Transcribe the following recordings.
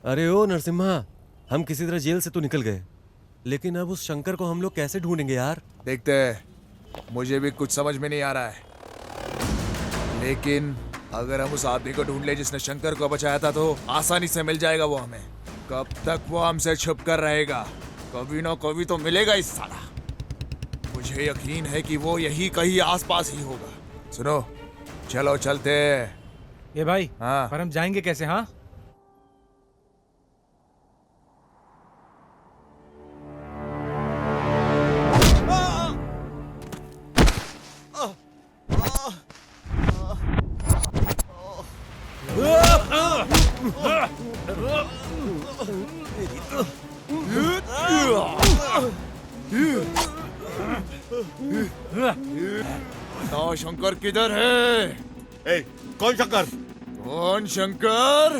अरे ओ नरसिम्हा, हम किसी तरह जेल से तो निकल गए, लेकिन अब उस शंकर को हम लोग कैसे ढूंढेंगे यार? देखते हैं, मुझे भी कुछ समझ में नहीं आ रहा है। लेकिन अगर हम उस आदमी को ढूंढ ले जिसने शंकर को बचाया था तो आसानी से मिल जाएगा वो हमें। कब तक वो हमसे छुप कर रहेगा? कभी ना कभी तो मिलेगा इस साला। मुझे यकीन है कि वो यही कहीं आसपास ही होगा। सुनो, चलो चलते हैं। ये भाई, हाँ। पर हम जाएंगे कैसे? हाँ, बताओ शंकर किधर है? ए, कौन शंकर? कौन शंकर?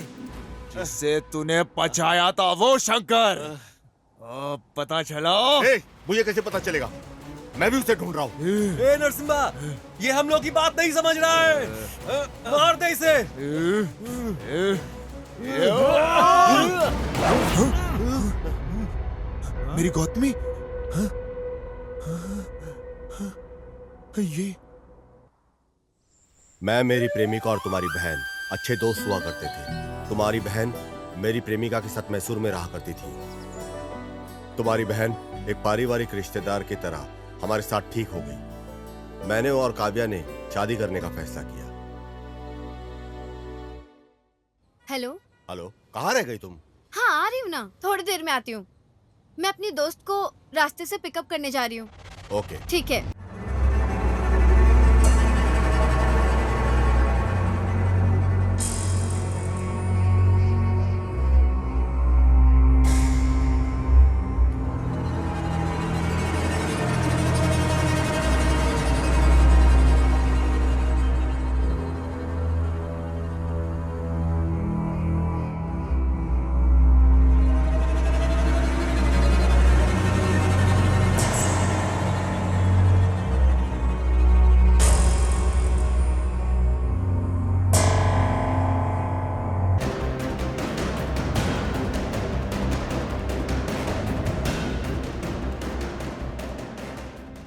जिसे तूने बचाया था वो शंकर। अब पता चला? ए, मुझे कैसे पता चलेगा? मैं भी उसे ढूंढ रहा हूँ। ए नरसिम्हा, ये हम लोग की बात नहीं समझ रहा है। मार दे इसे। मेरी गौतमी? हाँ? ये मैं, मेरी प्रेमिका और तुम्हारी बहन अच्छे दोस्त हुआ करते थे। तुम्हारी बहन मेरी प्रेमिका के साथ मैसूर में रहा करती थी। तुम्हारी बहन एक पारिवारिक रिश्तेदार की तरह हमारे साथ ठीक हो गई। मैंने और काव्या ने शादी करने का फैसला किया। हेलो। हेलो, कहाँ रह गई तुम? हाँ, आ रही हूँ ना, थोड़ी देर में आती हूँ। मैं अपनी दोस्त को रास्ते से पिकअप करने जा रही हूँ। ओके। ठीक है।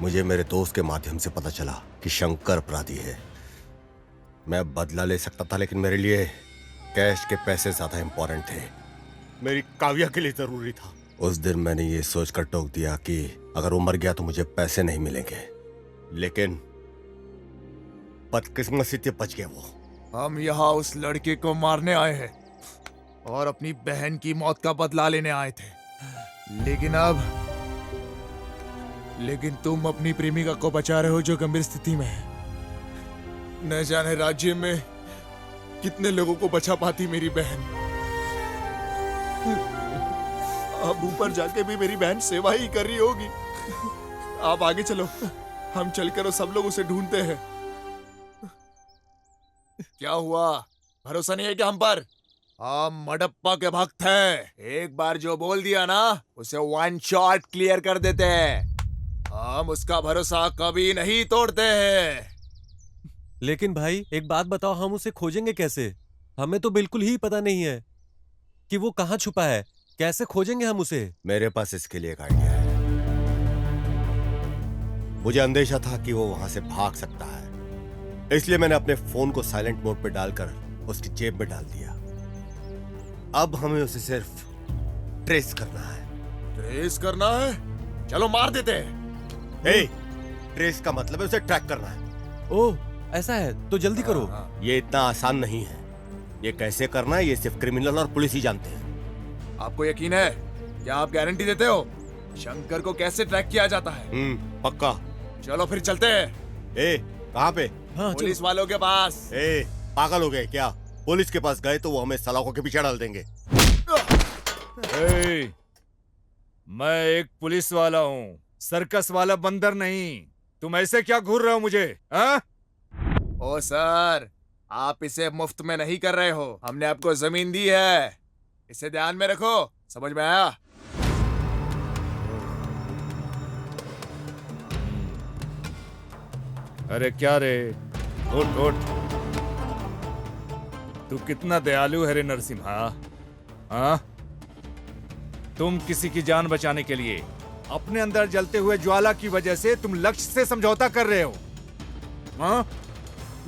मुझे मेरे दोस्त के माध्यम से पता चला कि शंकर अपराधी है। मैं बदला ले सकता था, लेकिन मेरे लिए कैश के पैसे ज्यादा इंपॉर्टेंट थे। मेरी काव्या के लिए जरूरी था। उस दिन मैंने ये सोचकर टोक दिया कि अगर वो मर गया तो मुझे पैसे नहीं मिलेंगे, लेकिन बदकिस्मती से बच गया वो। हम यहाँ उस लड़के को मारने आए हैं और अपनी बहन की मौत का बदला लेने आए थे। लेकिन तुम अपनी प्रेमिका को बचा रहे हो जो गंभीर स्थिति में है। न जाने राज्य में कितने लोगों को बचा पाती मेरी बहन। अब ऊपर जाके भी मेरी बहन सेवा ही कर रही होगी। आप आगे चलो, हम चलकर सब लोग उसे ढूंढते हैं। क्या हुआ? भरोसा नहीं है क्या हम पर? हम मडप्पा के भक्त हैं। एक बार जो बोल दिया ना, उसे वन शॉट क्लियर कर देते हैं। हम उसका भरोसा कभी नहीं तोड़ते हैं। लेकिन भाई एक बात बताओ, हम उसे खोजेंगे कैसे? हमें तो बिल्कुल ही पता नहीं है कि वो कहाँ छुपा है। कैसे खोजेंगे हम उसे? मेरे पास इसके लिए एक आइडिया है। मुझे अंदेशा था कि वो वहां से भाग सकता है, इसलिए मैंने अपने फोन को साइलेंट मोड पे डालकर उसकी जेब में डाल दिया। अब हमें उसे सिर्फ ट्रेस करना है। ट्रेस करना है? चलो मार देते हैं। ट्रेस का मतलब है उसे ट्रैक करना है। ओह, ऐसा है तो जल्दी करो। ये इतना आसान नहीं है। ये कैसे करना है ये सिर्फ क्रिमिनल और पुलिस ही जानते हैं। आपको यकीन है? क्या आप गारंटी देते हो? शंकर को कैसे ट्रैक किया जाता है? पक्का। चलो फिर चलते हैं। कहाँ पे? हाँ, पुलिस वालों के पास। पागल हो गए क्या? पुलिस के पास गए तो वो हमें सलाखों के पीछे डाल देंगे। मैं एक पुलिस वाला हूँ, सर्कस वाला बंदर नहीं। तुम ऐसे क्या घूर रहे हो मुझे? हाँ? ओ सर, आप इसे मुफ्त में नहीं कर रहे हो। हमने आपको जमीन दी है, इसे ध्यान में रखो। समझ में आया? अरे क्या रे, उठ उठ। तू कितना दयालु है रे नरसिम्हा। हाँ, तुम किसी की जान बचाने के लिए अपने अंदर जलते हुए ज्वाला की वजह से तुम लक्ष्य से समझौता कर रहे हो। हाँ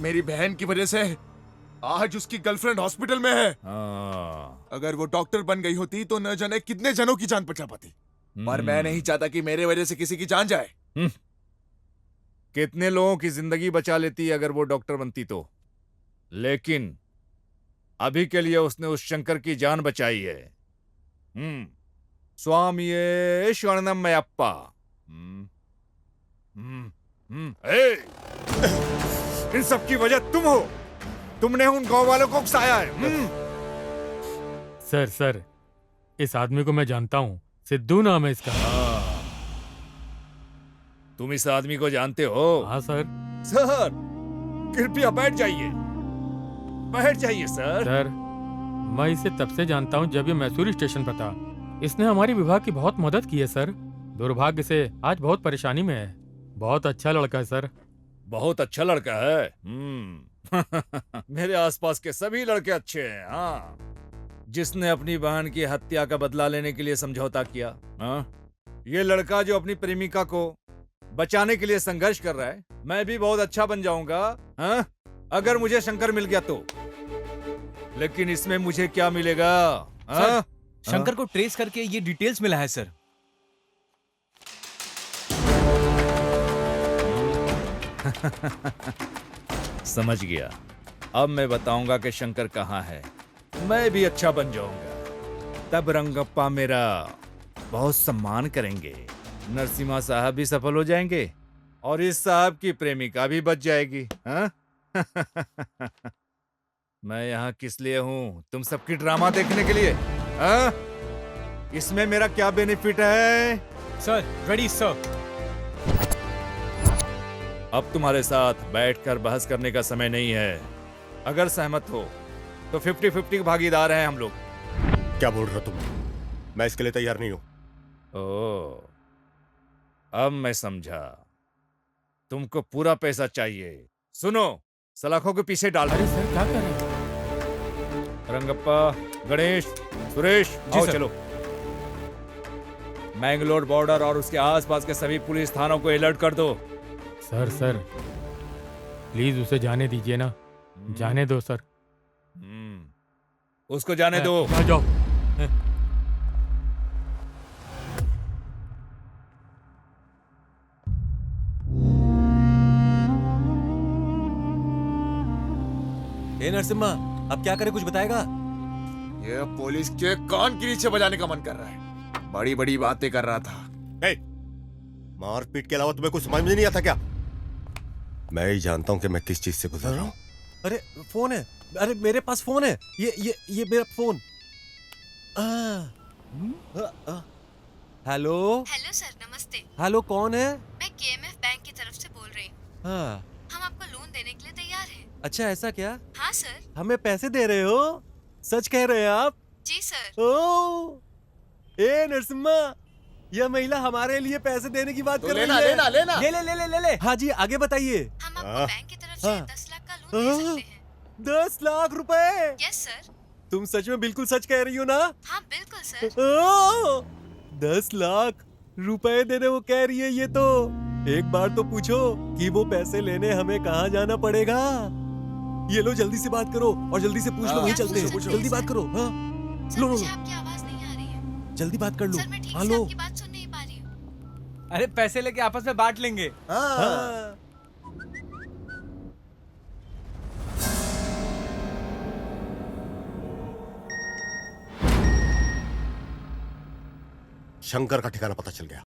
मेरी बहन की वजह से आज उसकी गर्लफ्रेंड हॉस्पिटल में है। हाँ। अगर वो डॉक्टर बन गई होती तो न जाने कितने जनों की जान बचा पाती। पर मैं नहीं चाहता कि मेरे वजह से किसी की जान जाए। कितने लोगों की जिंदगी बचा लेती अगर वो डॉक्टर बनती तो। लेकिन अभी के लिए उसने उस शंकर की जान बचाई है। स्वामी शरणमयप्पा। इन सब की वजह तुम हो। तुमने उन गांव वालों को उकसाया है। सर इस आदमी को मैं जानता हूँ, सिद्धू नाम है इसका। तुम इस आदमी को जानते हो? हाँ सर। सर कृपया बैठ जाइए, बैठ जाइए सर। सर मैं इसे तब से जानता हूँ जब ये मैसूरी स्टेशन पर था। इसने हमारी विभाग की बहुत मदद की है सर। दुर्भाग्य से आज बहुत परेशानी में है। बहुत अच्छा लड़का है सर। बहुत अच्छा लड़का है। मेरे आसपास के सभी लड़के अच्छे हैं। हाँ, जिसने अपनी बहन की हत्या का बदला लेने के लिए समझौता किया। हाँ, ये लड़का जो अपनी प्रेमिका को बचाने के लिए संघर्ष कर रहा है। मैं भी बहुत अच्छा बन जाऊंगा हाँ? अगर मुझे शंकर मिल गया तो। लेकिन इसमें मुझे क्या मिलेगा? हाँ? शंकर को ट्रेस करके ये डिटेल्स मिला है सर। समझ गया। अब मैं बताऊंगा कि शंकर कहाँ है। मैं भी अच्छा बन जाऊंगा। तब रंगप्पा मेरा बहुत सम्मान करेंगे। नरसिम्हा साहब भी सफल हो जाएंगे और इस साहब की प्रेमिका भी बच जाएगी। हाँ? मैं यहाँ किस लिए हूँ? तुम सबकी ड्रामा देखने के लिए। हाँ? इसमें मेरा क्या बेनिफिट है? Sir ready sir. अब तुम्हारे साथ बैठकर बहस करने का समय नहीं है। अगर सहमत हो तो 50-50 भागीदार हैं हम लोग। क्या बोल रहे हो तुम? मैं इसके लिए तैयार नहीं हूं। ओह, अब मैं समझा। तुमको पूरा पैसा चाहिए। सुनो, सलाखों के पीछे डाल अरे दो। सर क्या कर रहे हैं? रंगप्पा, गणेश, सुरेश, आओ सर। चलो। मैंगलोर बॉर्डर और उसके आसपास के सभी पुलिस थानों को अलर्ट कर दो। सर प्लीज उसे जाने दीजिए ना। जाने दो सर। उसको जाने दो। आ जाओ। ए नरसिम्हा, अब क्या करे, कुछ बताएगा? ये पुलिस के कान के नीचे बजाने का मन कर रहा है। बड़ी बड़ी बातें कर रहा था। ए, मारपीट के अलावा तुम्हें कुछ समझ में नहीं आता क्या? मैं ही जानता हूं कि मैं किस चीज से गुजर रहा हूं। अरे फोन है। अरे मेरे पास फोन है। ये मेरा फोन। हेलो। हेलो सर, नमस्ते। हेलो, कौन है? मैं केएमएफ बैंक की तरफ से बोल रही हूँ। हाँ, हम आपको लोन देने के लिए तैयार हैं। अच्छा ऐसा क्या? हाँ सर। हमें पैसे दे रहे हो? सच कह रहे हैं आप? जी सर। ओ, ए नरसिम्हा, यह महिला हमारे लिए पैसे देने की बात तो कर रही लेना है। लेना लेना। ये ले। हाँ जी, आगे बताइए। हम आपको हाँ। बैंक की तरफ से हाँ। 10 लाख का लोन दे सकते हैं। 10 लाख रुपए? Yes sir. तुम सच में बिल्कुल सच कह रही हो ना? हाँ बिल्कुल सर। ओ, 10 लाख रुपए देने वो कह रही है। ये तो एक बार तो पूछो कि वो पैसे लेने हमें कहाँ जाना पड़ेगा। ये लो, जल्दी से बात करो और जल्दी से पूछ लो। हाँ, वहीं पूछो, चलते हैं। पूछो। जल्दी बात करो। हाँ, सर लो, मुझे लो। आपकी आवाज नहीं आ रही है। जल्दी बात कर लो। सर मैं ठीक हाँ, से लो। आपकी बात सुन नहीं पा रही हूँ। अरे पैसे लेके आपस में बांट लेंगे। हाँ। शंकर का ठिकाना पता चल गया।